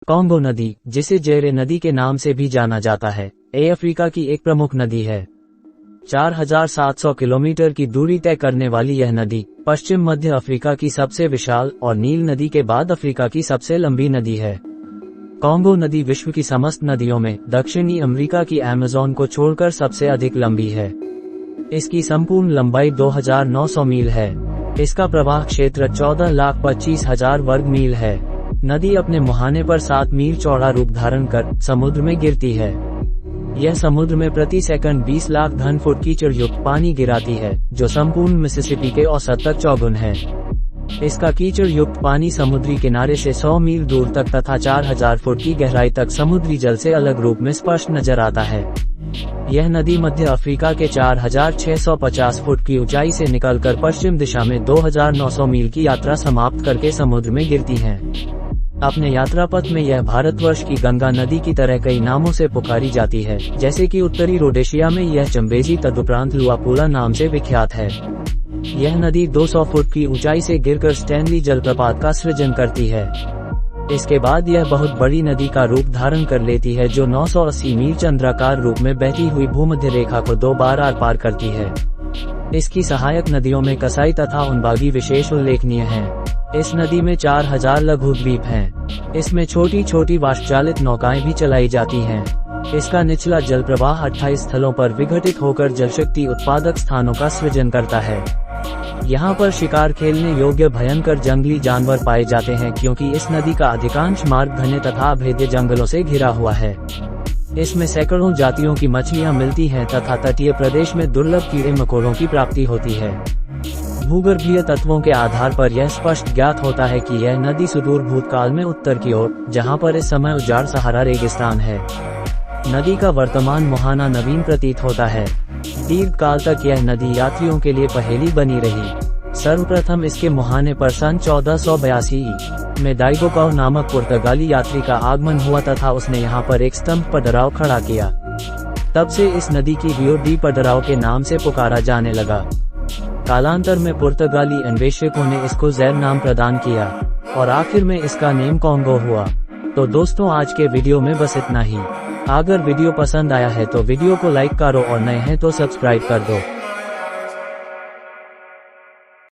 Congo नदी, जिसे ज़ेरे नदी के नाम से भी जाना जाता है, अफ्रीका की एक प्रमुख नदी है। 4700 किलोमीटर की दूरी तय करने वाली यह नदी पश्चिम मध्य अफ्रीका की सबसे विशाल और नील नदी के बाद अफ्रीका की सबसे लंबी नदी है। कॉन्गो नदी विश्व की समस्त नदियों में दक्षिणी अमेरिका की अमेज़न को छोड़कर सबसे अधिक लंबी है। इसकी संपूर्ण लंबाई 2900 मील है। इसका प्रवाह क्षेत्र 14,25,000 वर्ग मील है। नदी अपने मुहाने पर 7 मील चौड़ा रूप धारण कर समुद्र में गिरती है। यह समुद्र में प्रति सेकंड 20 लाख घन फुट कीचड़ युक्त पानी गिराती है, जो संपूर्ण मिसिसिपी के औसत तक चौगुना है। इसका कीचड़ युक्त पानी समुद्री किनारे से 100 मील दूर तक तथा 4000 फुट की गहराई तक समुद्री जल से अलग रूप में स्पष्ट नजर आता है। यह नदी मध्य अफ्रीका के 4650 फुट की ऊंचाई से निकलकर पश्चिम दिशा में 2900 मील की यात्रा समाप्त करके समुद्र में गिरती है। अपने यात्रा पथ में यह भारतवर्ष की गंगा नदी की तरह कई नामों से पुकारी जाती है, जैसे कि उत्तरी रोडेशिया में यह चंबेजी तदुपरांत लुआपुला नाम से विख्यात है। यह नदी 200 फुट की ऊंचाई से गिरकर स्टैनली जलप्रपात का सृजन करती है। इसके बाद यह बहुत बड़ी नदी का रूप धारण कर लेती है, जो 980 मील चंद्राकार रूप में बहती हुई भूमध्य रेखा को 2 बार आर पार करती है। इसकी सहायक नदियों में कसाई तथा उनबागी विशेष उल्लेखनीय हैं। इस नदी में 4000 लघु द्वीप हैं। इसमें छोटी छोटी वाष्पचालित नौकाएं भी चलाई जाती हैं। इसका निचला जल प्रवाह 28 स्थलों पर विघटित होकर जलशक्ति उत्पादक स्थानों का सृजन करता है। यहाँ पर शिकार खेलने योग्य भयंकर जंगली जानवर पाए जाते हैं, क्योंकि इस नदी का अधिकांश मार्ग घने तथा अभेद्य जंगलों से घिरा हुआ है। इसमें सैकड़ों जातियों की मछलियाँ मिलती हैं तथा तटीय प्रदेश में दुर्लभ कीड़े मकोड़ों की प्राप्ति होती है। भूगर्भीय तत्वों के आधार पर यह स्पष्ट ज्ञात होता है कि यह नदी सुदूर भूतकाल में उत्तर की ओर, जहां पर इस समय उजाड़ सहारा रेगिस्तान है। नदी का वर्तमान मुहाना नवीन प्रतीत होता है। दीर्घ काल तक यह नदी यात्रियों के लिए पहेली बनी रही। सर्वप्रथम इसके मुहाने पर सन 1482 में डाइगोकाउ नामक पुर्तगाली यात्री का आगमन हुआ तथा उसने यहाँ पर एक स्तंभ पडराव खड़ा किया। तब से इस नदी की रियो डी पडराव के नाम से पुकारा जाने लगा। कालांतर में पुर्तगाली अन्वेषकों ने इसको ज़ैर नाम प्रदान किया और आखिर में इसका नेम कॉन्गो हुआ। तो दोस्तों, आज के वीडियो में बस इतना ही। अगर वीडियो पसंद आया है तो वीडियो को लाइक करो और नए हैं तो सब्सक्राइब कर दो।